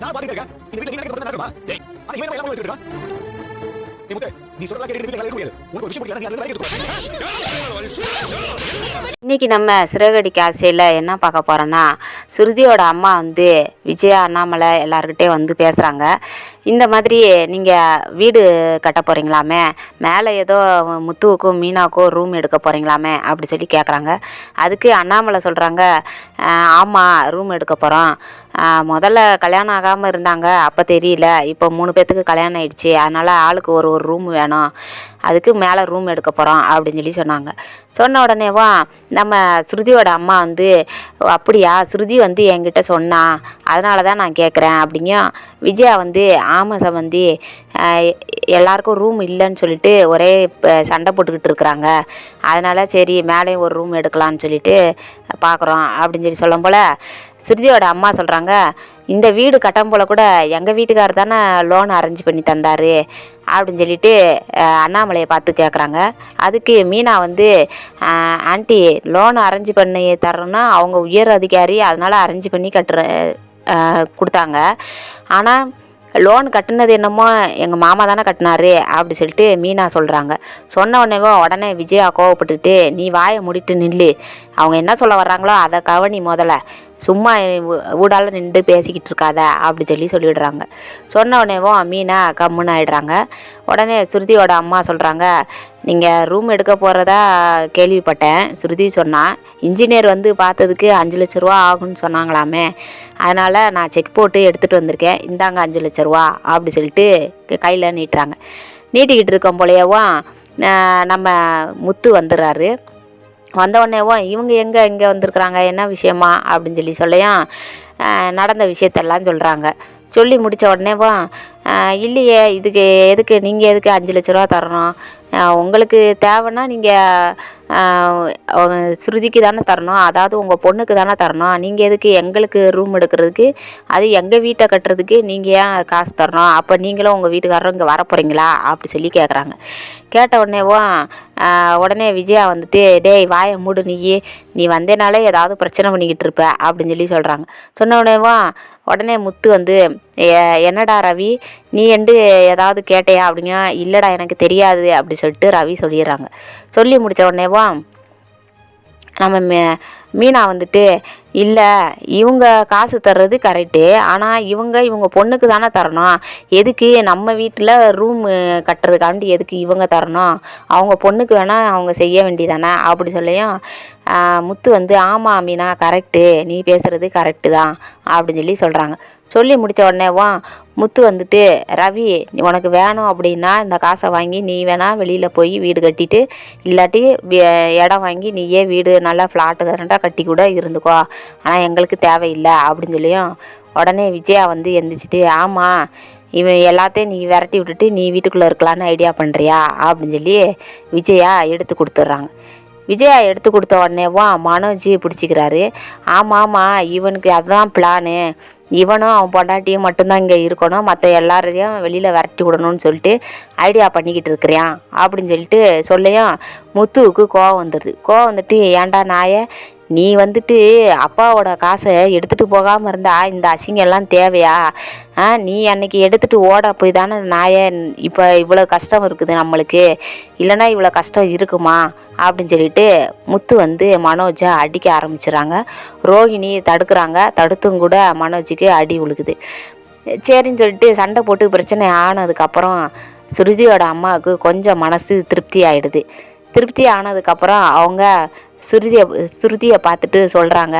நான் பாத்துட்டு இருக்கேன். இந்த வீட்ல நீ நினைக்கிறது நடக்குமா? டேய், அது இவன் எல்லாம் வச்சிட்டு இருக்கா? ஏய் முத்து, நீ சொல்றதா கேட்டுட்டு வீட்ல இருக்க முடியாது. உனக்கு ஒரு விஷயம் புரியல, நீ அதுல வரைக்கும் இன்றைக்கி நம்ம சிறகடிக்க ஆசையில் என்ன பார்க்க போகிறோன்னா, சுருதியோட அம்மா வந்து விஜயா அண்ணாமலை எல்லாருக்கிட்டே வந்து பேசுகிறாங்க. இந்த மாதிரி நீங்கள் வீடு கட்ட போகிறீங்களாமே, மேலே ஏதோ முத்துவுக்கும் மீனாவுக்கும் ரூம் எடுக்க போகிறீங்களாமே அப்படி சொல்லி கேட்குறாங்க. அதுக்கு அண்ணாமலை சொல்கிறாங்க, ஆமாம் ரூம் எடுக்க போகிறோம். முதல்ல கல்யாணம் ஆகாமல் இருந்தாங்க, அப்போ தெரியல. இப்போ 3 பேர்த்துக்கு கல்யாணம் ஆயிடுச்சு, அதனால் ஆளுக்கு ஒரு ஒரு ரூம் வேணும், அதுக்கு மேலே ரூம் எடுக்க போகிறோம் அப்படின்னு சொல்லி சொன்னாங்க. சொன்ன உடனேவா நம்ம ஸ்ருதியோட அம்மா வந்து, அப்படியா, ஸ்ருதி வந்து என்கிட்ட சொன்னா, அதனால தான் நான் கேட்குறேன் அப்படிங்க. விஜயா வந்து, ஆமாம் சம்பந்தி, எல்லாருக்கும் ரூம் இல்லைன்னு சொல்லிட்டு ஒரே சண்டை போட்டுக்கிட்டு இருக்கிறாங்க, அதனால் சரி மேலேயும் ஒரு ரூம் எடுக்கலான்னு சொல்லிட்டு பார்க்குறோம் அப்படின்னு சொல்லி சொல்லும் போல் ஸ்ருதியோட அம்மா சொல்கிறாங்க, இந்த வீடு கட்டும் போல் கூட எங்கள் வீட்டுக்காரர் தானே லோன் அரேஞ்ச் பண்ணி தந்தார் அப்படின்னு சொல்லிட்டு அண்ணாமலையை பார்த்து கேட்குறாங்க. அதுக்கு மீனா வந்து, ஆண்டி லோன் அரேஞ்ச் பண்ணி தர்றோன்னா அவங்க உயர் அதிகாரி, அதனால் அரேஞ்ச் பண்ணி கொடுத்தாங்க. ஆனால் லோன் கட்டினது என்னமோ எங்கள் மாமா தானே கட்டினாரு அப்படி சொல்லிட்டு மீனா சொல்கிறாங்க. சொன்ன உடனே விஜயா கோவப்பட்டுட்டு, நீ வாயை மூடிட்டு நில்லு, அவங்க என்ன சொல்ல வர்றாங்களோ அதை கவனி, முதல்ல சும்மா ஊடால நின்று பேசிக்கிட்டு இருக்காத அப்படி சொல்லிடுறாங்க. சொன்ன உடனேவோ மீனா கம்முன்னு ஆகிடுறாங்க. உடனே ஸ்ருதியோட அம்மா சொல்கிறாங்க, நீங்கள் ரூம் எடுக்க போகிறதா கேள்விப்பட்டேன், ஸ்ருதி சொன்னால் இன்ஜினியர் வந்து பார்த்ததுக்கு 5 லட்ச ரூபா ஆகும்னு சொன்னாங்களாமே, அதனால் நான் செக் போட்டு எடுத்துகிட்டு வந்திருக்கேன், இந்தாங்க 5 லட்ச ரூபா அப்படி சொல்லிட்டு கையில் நீட்டுறாங்க. நீட்டிக்கிட்டு இருக்கோம் போலையவோ நம்ம முத்து வந்துடுறாரு. வந்தவுடனேவோ இவங்க இங்கே வந்திருக்குறாங்க, என்ன விஷயமா அப்படின்னு சொல்லியும் நடந்த விஷயத்தெல்லாம் சொல்கிறாங்க. சொல்லி முடித்த உடனேவோ, இல்லையே இதுக்கு எதுக்கு நீங்கள் எதுக்கு 5 லட்ச ரூபா தரணும், உங்களுக்கு தேவைன்னா நீங்கள் ஸ்ருதிக்கு தானே தரணும், அதாவது உங்கள் பொண்ணுக்கு தானே தரணும், நீங்கள் எதுக்கு எங்களுக்கு ரூம் எடுக்கிறதுக்கு, அது எங்கள் வீட்டை கட்டுறதுக்கு நீங்கள் ஏன் காசு தரணும், அப்போ நீங்களும் உங்கள் வீட்டுக்காரரும் இங்கே வர போகிறீங்களா அப்படி சொல்லி கேட்குறாங்க. கேட்ட உடனே விஜயா வந்துட்டு, டேய் வாயை மூடு, நீ வந்தேனாலே ஏதாவது பிரச்சனை பண்ணிக்கிட்டு இருப்ப அப்படின்னு சொல்கிறாங்க. சொன்ன உடனே முத்து வந்து, என்னடா ரவி, நீ ஏதாவது கேட்டையா அப்படிங்க. இல்லைடா எனக்கு தெரியாது அப்படி சொல்லிட்டு ரவி சொல்லிடுறாங்க. சொல்லி முடித்த உடனேவா நம்ம மீனா வந்துட்டு, இல்லை இவங்க காசு தர்றது கரெக்டு, ஆனால் இவங்க பொண்ணுக்கு தானே தரணும், எதுக்கு நம்ம வீட்டில் ரூம் கட்டுறதுக்காண்டி எதுக்கு இவங்க தரணும், அவங்க பொண்ணுக்கு வேணால் அவங்க செய்ய வேண்டியதானே அப்படி சொல்லியும் முத்து வந்து, ஆமாம் மீனா கரெக்டு, நீ பேசுகிறது கரெக்டு தான் அப்படின்னு சொல்கிறாங்க. சொல்லி முடித்த உடனேவா முத்து வந்துட்டு, ரவி உனக்கு வேணும் அப்படின்னா இந்த காசை வாங்கி நீ வேணால் வெளியில் போய் வீடு கட்டிட்டு, இல்லாட்டி இடம் வாங்கி நீயே வீடு நல்லா ஃப்ளாட்டு கரண்டாக கட்டி கூட இருந்துக்கோ, ஆனால் எங்களுக்கு தேவையில்லை அப்படின்னு சொல்லியும் உடனே விஜயா வந்து எந்திரிச்சிட்டு, ஆமாம் இவன் எல்லாத்தையும் நீ விரட்டி விட்டுட்டு நீ வீட்டுக்குள்ளே இருக்கலான்னு ஐடியா பண்ணுறியா அப்படின்னு சொல்லி விஜயா எடுத்து கொடுத்துட்றாங்க. விஜயா எடுத்து கொடுத்த உடனேவா மனோஜ் பிடிச்சிக்கிறாரு. ஆமாம் இவனுக்கு அதுதான் பிளானு, இவனும் அவன் பொண்டாட்டியும் மட்டும்தான் இங்கே இருக்கணும், மற்ற எல்லாரையும் வெளியில் விரட்டி விடணும்னு சொல்லிட்டு ஐடியா பண்ணிக்கிட்டு இருக்கிறான் அப்படின்னு சொல்லிட்டு சொல்லியும் முத்துவுக்கு கோவம் வந்துட்டு, ஏன்டா நாயை, நீ வந்துட்டு அப்பாவோட காசை எடுத்துகிட்டு போகாமல் இருந்தா இந்த அசிங்கெல்லாம் தேவையா, நீ அன்னைக்கு எடுத்துகிட்டு ஓட போய் தானே நாயை இப்போ இவ்வளோ கஷ்டம் இருக்குது நம்மளுக்கு, இல்லைன்னா இவ்வளோ கஷ்டம் இருக்குமா அப்படின்னு சொல்லிட்டு முத்து வந்து மனோஜை அடிக்க ஆரம்பிச்சிடறாங்க. ரோஹிணி தடுக்கிறாங்க, தடுத்தும் கூட மனோஜுக்கு அடி உழுகுது. சரின்னு சொல்லிட்டு சண்டை போட்டு பிரச்சனை ஆனதுக்கப்புறம் ஸ்ருதியோட அம்மாவுக்கு கொஞ்சம் மனசு திருப்தி ஆகிடுது. திருப்தி ஆனதுக்கப்புறம் அவங்க ஸ்ருதியை பார்த்துட்டு சொல்கிறாங்க,